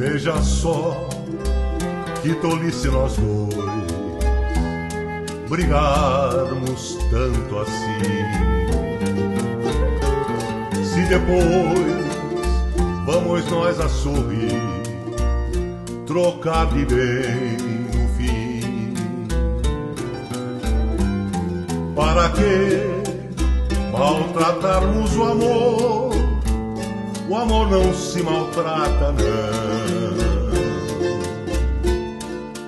Veja só que tolice nós dois brigarmos tanto assim. Se depois vamos nós a sorrir, trocar de bem no fim. Para que maltratarmos o amor? O amor não se maltrata, não.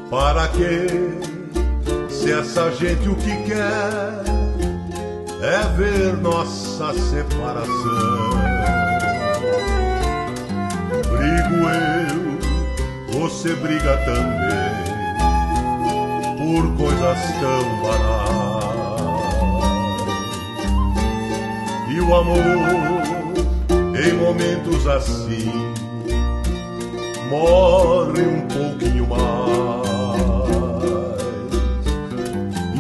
Para que, se essa gente o que quer é ver nossa separação? Brigo eu, você briga também, por coisas tão baratas. E o amor, em momentos assim, morre um pouquinho mais.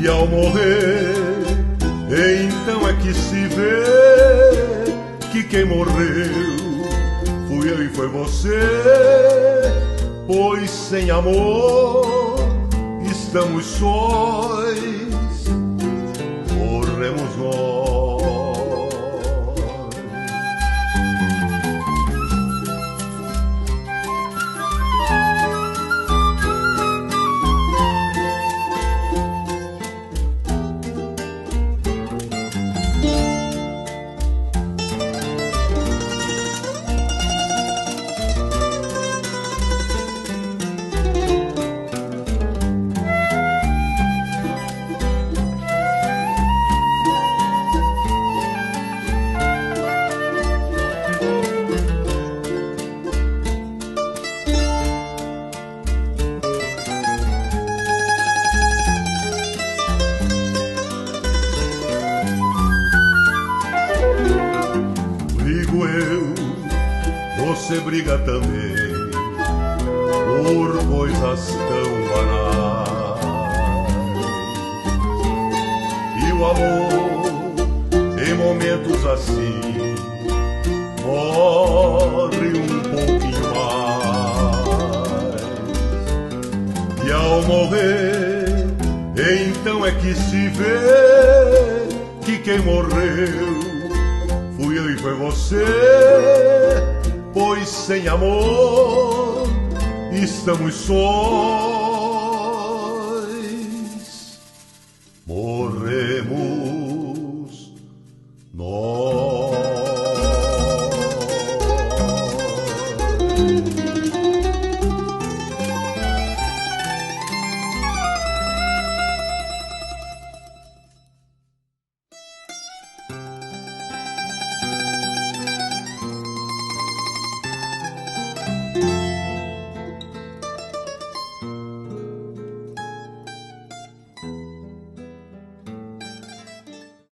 E ao morrer, então é que se vê que quem morreu fui eu e foi você. Pois sem amor estamos sóis, morremos nós. Você briga também por coisas tão banais. E o amor, em momentos assim, morre um pouquinho mais. E ao morrer, então é que se vê que quem morreu fui eu e foi você. Pois sem amor estamos sóis, morremos nós.